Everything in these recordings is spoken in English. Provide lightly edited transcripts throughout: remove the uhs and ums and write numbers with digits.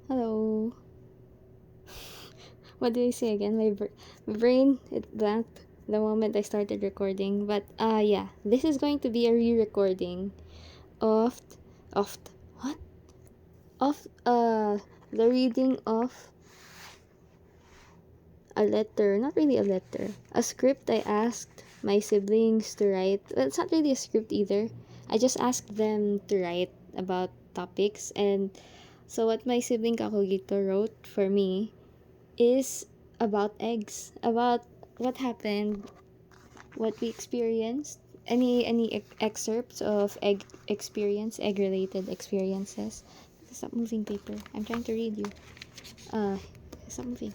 Hello. What do I say again? My brain it blanked the moment I started recording. But yeah, this is going to be a re-recording of of what of the reading of a letter. Not really a letter. A script I asked my siblings to write. Well, it's not really a script either. I just asked them to write about topics, and so what my sibling Kakugito wrote for me is about eggs, about what happened, what we experienced, any excerpts of egg related experiences. Stop moving paper. I'm trying to read you. Uh, Stop moving.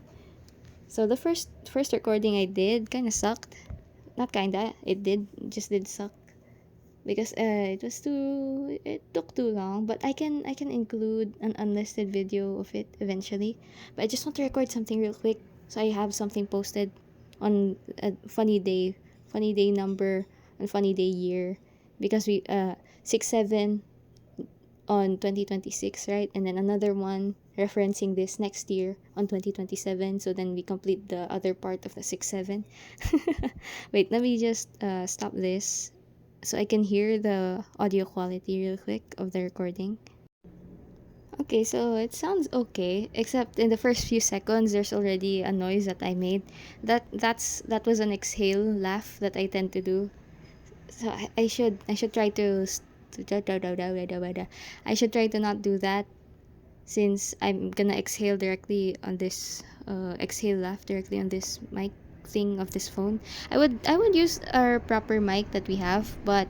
So the first recording I did kind of sucked. Not kinda. It did. Just did suck because it took too long, but I can include an unlisted video of it eventually. But I just want to record something real quick so I have something posted on a funny day number and funny day year, because we 6/7 on 2026, right? And then another one referencing this next year on 2027, so then we complete the other part of the 6/7. Wait, let me just stop this so I can hear the audio quality real quick of the recording. Okay, so it sounds okay, except in the first few seconds there's already a noise that I made. That was an exhale laugh that I tend to do. So I should try to I should try to not do that, since I'm gonna exhale directly on this exhale laugh directly on this mic thing of this phone. I would use our proper mic that we have, but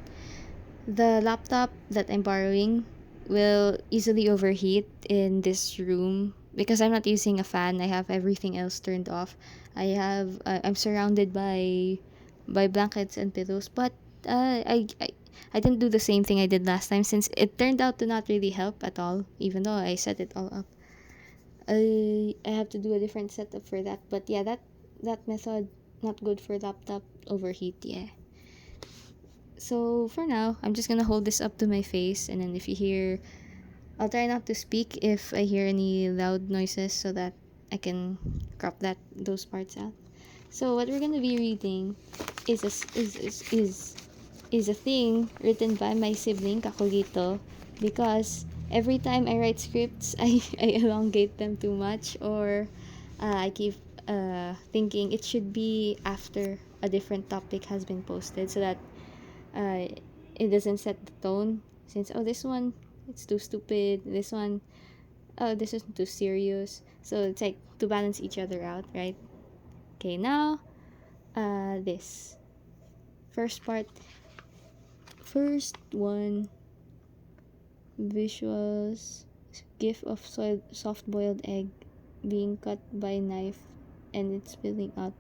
the laptop that I'm borrowing will easily overheat in this room because I'm not using a fan. I have everything else turned off. I'm surrounded by blankets and pillows, but I didn't do the same thing I did last time, since it turned out to not really help at all, even though I set it all up. I have to do a different setup for that. But yeah, that method not good for laptop overheat, yeah. So for now, I'm just gonna hold this up to my face, and then if you hear, I'll try not to speak if I hear any loud noises, so that I can crop those parts out. So what we're gonna be reading is a thing written by my sibling Kakugito, because every time I write scripts, I elongate them too much, or I keep thinking it should be after a different topic has been posted, so that uh, it doesn't set the tone, since this one it's too stupid, this one this is too serious, so it's like to balance each other out, right? Okay, now this first part, first one, visuals, gif of soft boiled egg being cut by knife and it's spilling out.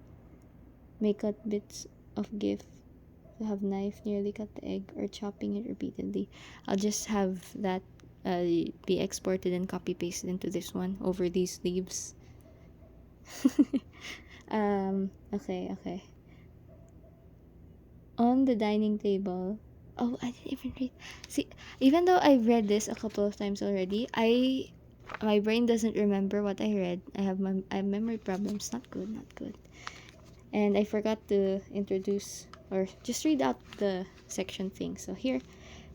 May cut bits of gif to have knife nearly cut the egg, or chopping it repeatedly. I'll just have that be exported and copy pasted into this one over these leaves. Okay. On the dining table. Oh, I didn't even read. See, even though I've read this a couple of times already, my brain doesn't remember what I read. I have memory problems. Not good, not good. And I forgot to introduce or just read out the section thing. So here,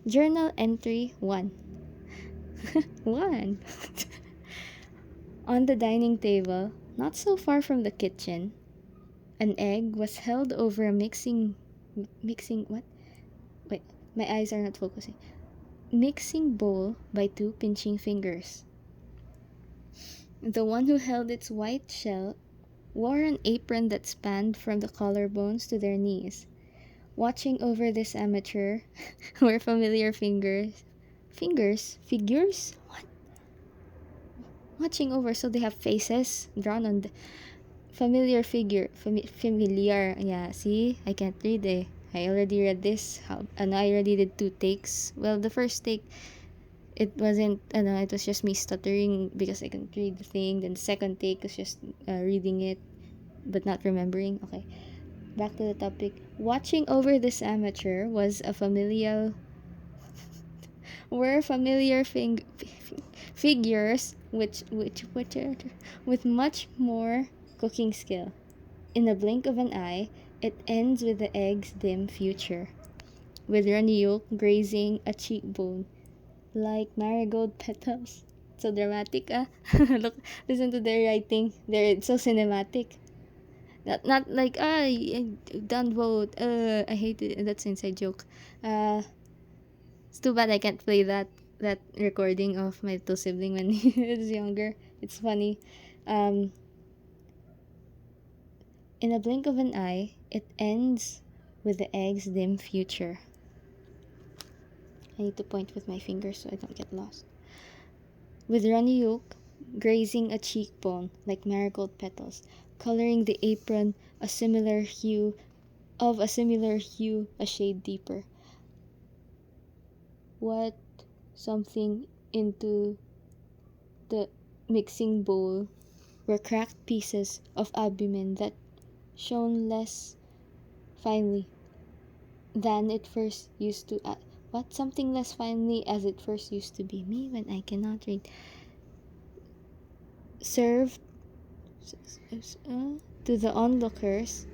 journal entry 1. 1. On the dining table, not so far from the kitchen, an egg was held over a mixing what? Wait, my eyes are not focusing. Mixing bowl by two pinching fingers. The one who held its white shell wore an apron that spanned from the collarbones to their knees. Watching over this amateur were familiar figures? What? Watching over, so they have faces drawn on the familiar figure, familiar. Yeah, see, I can't read. I already read this. And I already did 2 takes. Well, the first take, it wasn't. It was just me stuttering because I couldn't read the thing. Then the second take was just reading it, but not remembering. Okay, back to the topic. Watching over this amateur was a familial were familiar figures which are with much more cooking skill. In a blink of an eye, it ends with the egg's dim future, with runny yolk grazing a cheekbone like marigold petals. So dramatic, ah. Look, listen to their writing. They're so cinematic. Not like don't vote. I hate it. That's an inside joke. Uh, it's too bad I can't play that recording of my little sibling when he was younger. It's funny. Um, in a blink of an eye, it ends with the egg's dim future. I need to point with my fingers so I don't get lost. With runny yolk grazing a cheekbone like marigold petals, coloring the apron a similar hue a shade deeper. What something into the mixing bowl were cracked pieces of albumin that shone less finely than it first used to. What something less finely as it first used to be. Me when I cannot read. Served to the onlookers,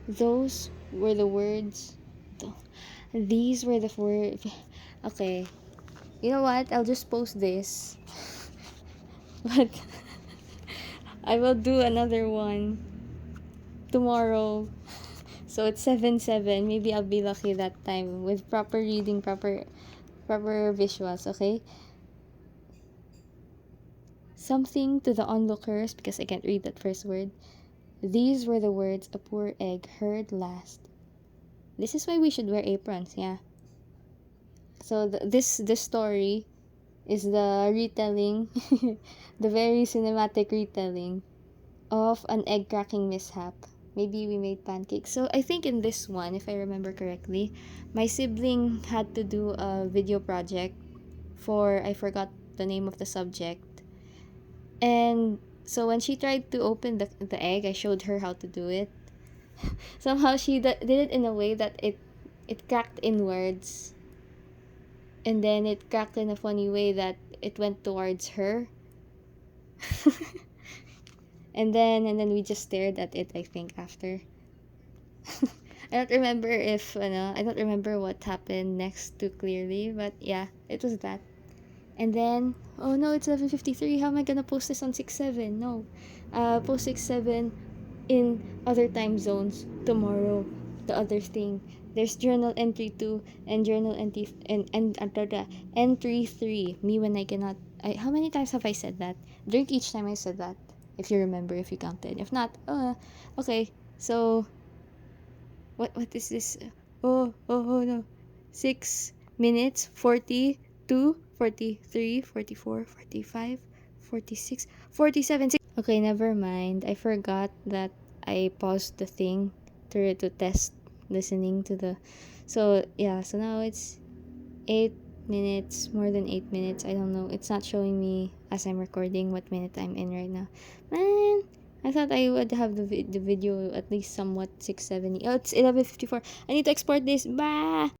those were the words. These were the words. Okay, you know what? I'll just post this, but I will do another one tomorrow. So it's 7/7. Maybe I'll be lucky that time with proper reading, proper visuals. Okay. Something to the onlookers, because I can't read that first word. These were the words a poor egg heard last. This is why we should wear aprons, yeah. So this story is the retelling, the very cinematic retelling of an egg cracking mishap. Maybe we made pancakes. So I think in this one, if I remember correctly, my sibling had to do a video project for, I forgot the name of the subject. And so when she tried to open the egg, I showed her how to do it. Somehow she did it in a way that it cracked inwards, and then it cracked in a funny way that it went towards her. and then we just stared at it, I think, after. I don't remember what happened next too clearly, but yeah, it was that. And then, oh no, it's 11:53. How am I gonna post this on 6/7? No. Post 6/7 in other time zones tomorrow. The other thing. There's journal entry 2 and journal entry entry 3. Me when I cannot. How many times have I said that? Drink each time I said that. If you remember, if you counted. If not, okay. So, what is this? Oh no. 6 minutes 42 43 44 45 46 47 6. Okay, never mind. I forgot that I paused the thing to test listening to the. So yeah, so now it's 8 minutes, more than 8 minutes. I don't know, it's not showing me as I'm recording what minute I'm in right now. Man, I thought I would have the video at least somewhat 670. Oh, it's 11:54. I need to export this. Bah.